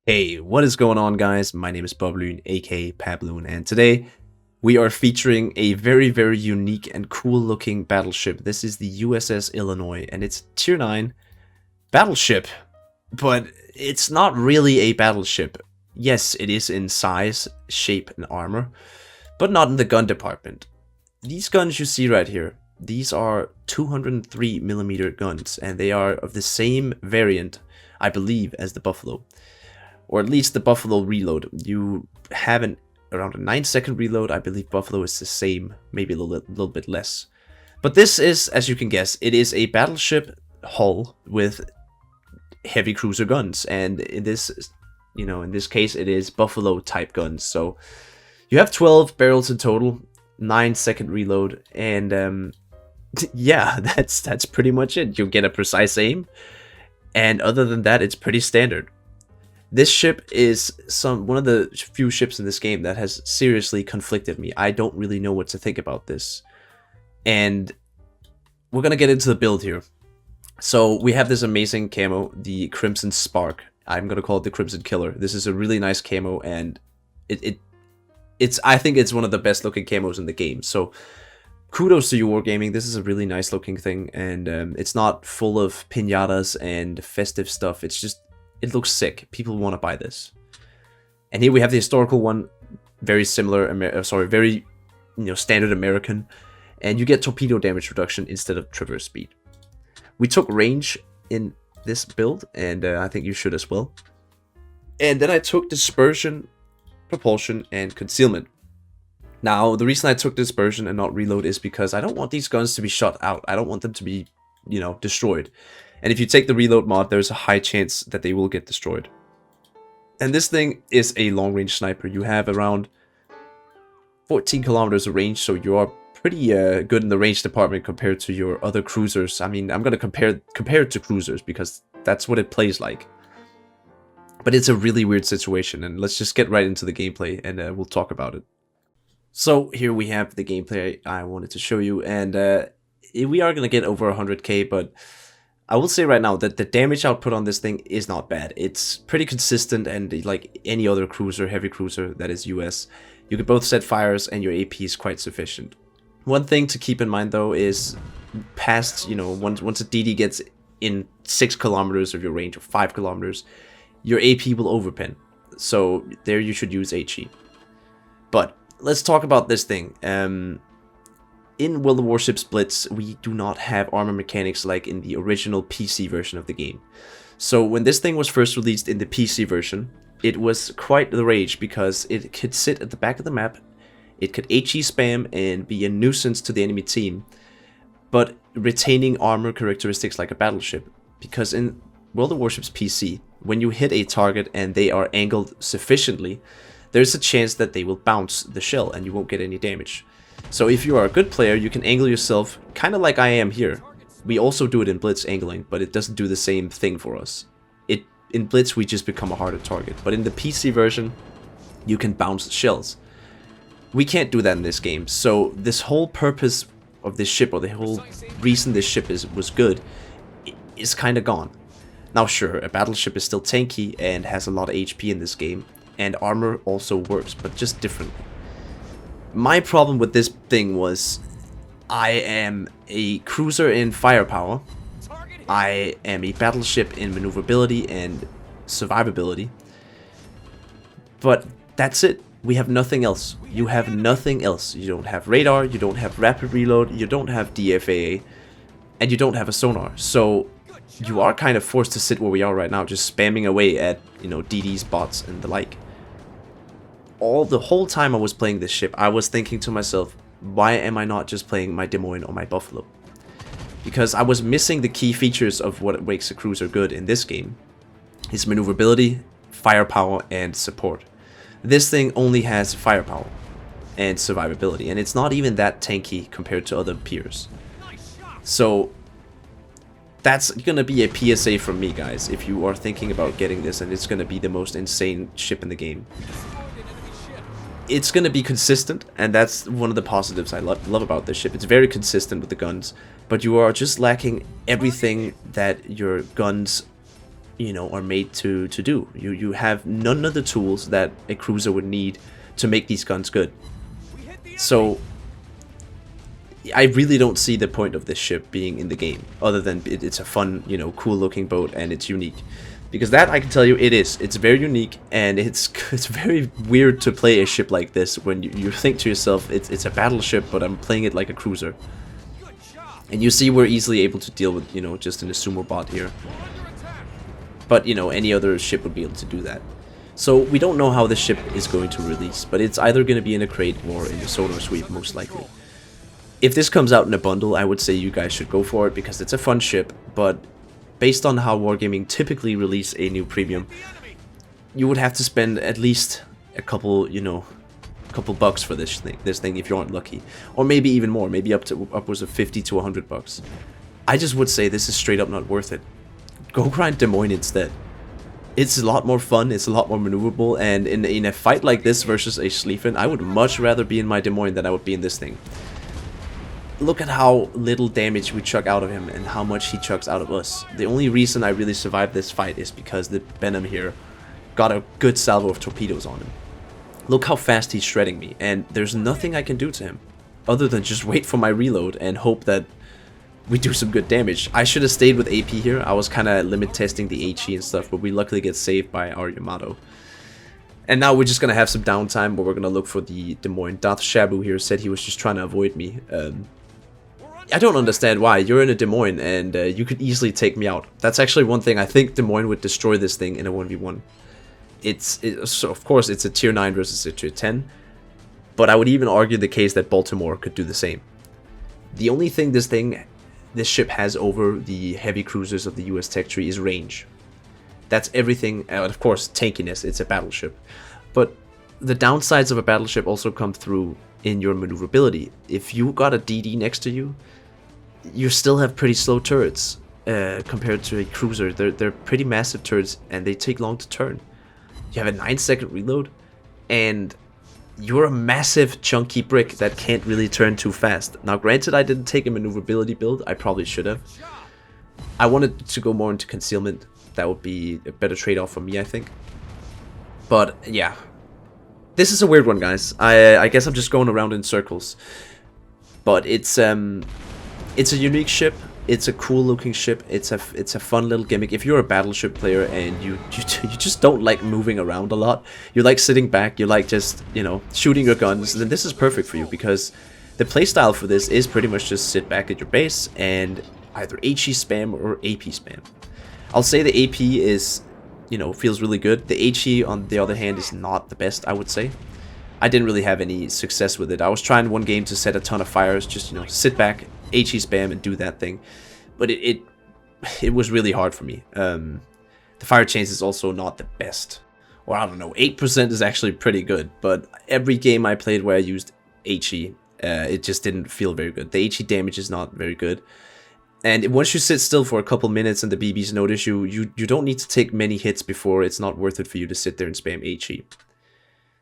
Hey, what is going on, guys? My name is BobLyn, aka PabLoon, and today we are featuring a very unique and cool looking battleship. This is the USS Illinois, and it's tier 9 battleship, but it's not really a battleship. Yes, it is in size, shape, and armor, but not in the gun department. These guns you see right here, these are 203mm guns, and they are of the same variant, I believe, as the Buffalo. Or at least the Buffalo reload. You have around a 9-second reload. I believe Buffalo is the same, maybe a little bit less. But this is, as you can guess, it is a battleship hull with heavy cruiser guns, and in this, in this case, it is Buffalo type guns. So you have 12 barrels in total, 9-second reload, and yeah, that's pretty much it. You get a precise aim, and other than that, it's pretty standard. This ship is one of the few ships in this game that has seriously conflicted me. I don't really know what to think about this. And we're gonna get into the build here. So we have this amazing camo, the Crimson Spark. I'm gonna call it the Crimson Killer. This is a really nice camo, and I think it's one of the best looking camos in the game. So kudos to you, Wargaming. This is a really nice looking thing, and it's not full of piñatas and festive stuff. It looks sick. People want to buy this. And here we have the historical one, very similar, very standard American, and you get torpedo damage reduction instead of traverse speed. We took range in this build, and I think you should as well. And then I took dispersion, propulsion, and concealment. Now, the reason I took dispersion and not reload is because I don't want these guns to be shot out. I don't want them to be, destroyed. And if you take the reload mod, there's a high chance that they will get destroyed. And this thing is a long-range sniper. You have around 14 kilometers of range, so you are pretty good in the range department compared to your other cruisers. I mean, I'm going to compare it to cruisers because that's what it plays like. But it's a really weird situation, and let's just get right into the gameplay, and we'll talk about it. So here we have the gameplay I wanted to show you, and we are going to get over 100k, but I will say right now that the damage output on this thing is not bad. It's pretty consistent, and like any other cruiser, heavy cruiser that is US, you can both set fires and your AP is quite sufficient. One thing to keep in mind though is past, once a DD gets in 6 kilometers of your range, or 5 kilometers, your AP will overpin. So there you should use HE. But let's talk about this thing. In World of Warships Blitz, we do not have armor mechanics like in the original PC version of the game. So when this thing was first released in the PC version, it was quite the rage because it could sit at the back of the map, it could HE spam and be a nuisance to the enemy team, but retaining armor characteristics like a battleship. Because in World of Warships PC, when you hit a target and they are angled sufficiently, there's a chance that they will bounce the shell and you won't get any damage. So if you are a good player, you can angle yourself, kind of like I am here. We also do it in Blitz angling, but it doesn't do the same thing for us. In Blitz, we just become a harder target. But in the PC version, you can bounce shells. We can't do that in this game. So this whole purpose of this ship, or the whole reason this ship was good, is kind of gone. Now sure, a battleship is still tanky and has a lot of HP in this game, and armor also works, but just differently. My problem with this thing was, I am a cruiser in firepower, I am a battleship in maneuverability and survivability, but that's it. We have nothing else. You have nothing else. You don't have radar, you don't have rapid reload, you don't have DFAA, and you don't have a sonar. So you are kind of forced to sit where we are right now, just spamming away at, DDs, bots, and the like. The whole time I was playing this ship, I was thinking to myself, why am I not just playing my Des Moines or my Buffalo? Because I was missing the key features of what makes a cruiser good in this game. It's maneuverability, firepower, and support. This thing only has firepower and survivability, and it's not even that tanky compared to other peers. So that's gonna be a PSA from me, guys, if you are thinking about getting this, and it's gonna be the most insane ship in the game. It's going to be consistent, and that's one of the positives I love about this ship. It's very consistent with the guns, but you are just lacking everything that your guns you know, are made to do. You have none of the tools that a cruiser would need to make these guns good. So I really don't see the point of this ship being in the game, other than it's a fun, you know, cool looking boat and it's unique. Because that, I can tell you, it is. It's very unique, and it's very weird to play a ship like this when you think to yourself, it's a battleship, but I'm playing it like a cruiser. And you see we're easily able to deal with, you know, just in a sumo bot here. But, you know, any other ship would be able to do that. So we don't know how this ship is going to release, but it's either going to be in a crate or in a sonar sweep, most likely. If this comes out in a bundle, I would say you guys should go for it, because it's a fun ship, but based on how Wargaming typically release a new premium, you would have to spend at least a couple, you know, couple bucks for this thing if you aren't lucky, or maybe even more, maybe upwards of 50 to 100 bucks. I just would say this is straight up not worth it. Go grind Des Moines instead. It's a lot more fun, it's a lot more maneuverable, and in a fight like this versus a Schlieffen, I would much rather be in my Des Moines than I would be in this thing. Look at how little damage we chuck out of him and how much he chucks out of us. The only reason I really survived this fight is because the Venom here got a good salvo of torpedoes on him. Look how fast he's shredding me, and there's nothing I can do to him other than just wait for my reload and hope that we do some good damage. I should have stayed with AP here. I was kind of limit testing the HE and stuff, but we luckily get saved by our Yamato. And now we're just going to have some downtime where we're going to look for the Des Moines. Darth Shabu here said he was just trying to avoid me. I don't understand why. You're in a Des Moines and you could easily take me out. That's actually one thing. I think Des Moines would destroy this thing in a 1v1. So of course it's a tier 9 versus a tier 10, but I would even argue the case that Baltimore could do the same. The only thing this ship has over the heavy cruisers of the US tech tree is range. That's everything, and of course tankiness, it's a battleship. But the downsides of a battleship also come through in your maneuverability. If you got a DD next to you, you still have pretty slow turrets compared to a cruiser. They're pretty massive turrets and they take long to turn. You have a 9-second reload, and you're a massive chunky brick that can't really turn too fast. Now granted, I didn't take a maneuverability build, I probably should have. I wanted to go more into concealment. That would be a better trade-off for me, I think. But yeah, this is a weird one, guys. I guess I'm just going around in circles. But it's a unique ship. It's a cool looking ship. It's a fun little gimmick. If you're a battleship player and you just don't like moving around a lot, you like sitting back, you like just, you know, shooting your guns, then this is perfect for you, because the playstyle for this is pretty much just sit back at your base and either HE spam or AP spam. I'll say the AP is, you know, feels really good. The HE on the other hand is not the best, I would say. I didn't really have any success with it. I was trying one game to set a ton of fires, just, you know, sit back, HE spam and do that thing, but it was really hard for me. The fire chance is also not the best, or I don't know, 8% is actually pretty good, but every game I played where I used HE, it just didn't feel very good. The HE damage is not very good, and once you sit still for a couple minutes and the BBs notice you, you don't need to take many hits before it's not worth it for you to sit there and spam HE.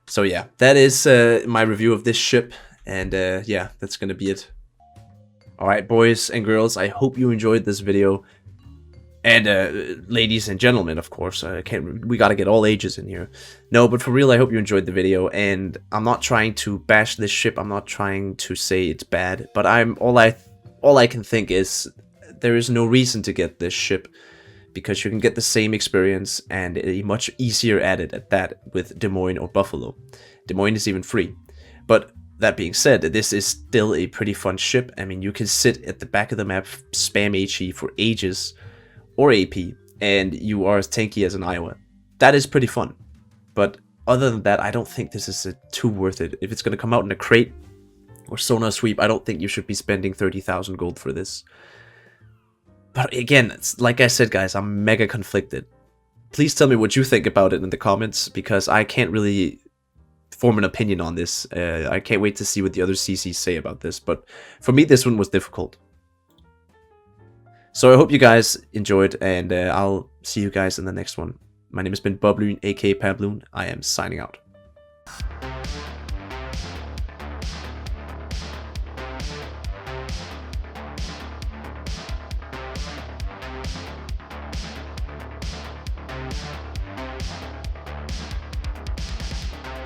So yeah, that is my review of this ship, and yeah, that's gonna be it. Alright, boys and girls, I hope you enjoyed this video. And ladies and gentlemen, of course, we gotta get all ages in here. No, but for real, I hope you enjoyed the video, and I'm not trying to bash this ship, I'm not trying to say it's bad, but all I can think is there is no reason to get this ship, because you can get the same experience and a much easier at it at that with Des Moines or Buffalo. Des Moines is even free. But that being said, this is still a pretty fun ship. I mean, you can sit at the back of the map, spam HE for ages, or AP, and you are as tanky as an Iowa. That is pretty fun. But other than that, I don't think this is too worth it. If it's going to come out in a crate or sonar sweep, I don't think you should be spending 30,000 gold for this. But again, it's, like I said, guys, I'm mega conflicted. Please tell me what you think about it in the comments, because I can't really form an opinion on this. I can't wait to see what the other CCs say about this, but for me this one was difficult. So I hope you guys enjoyed, and I'll see you guys in the next one. My name has been BobLyn, aka PabLoon. I am signing out.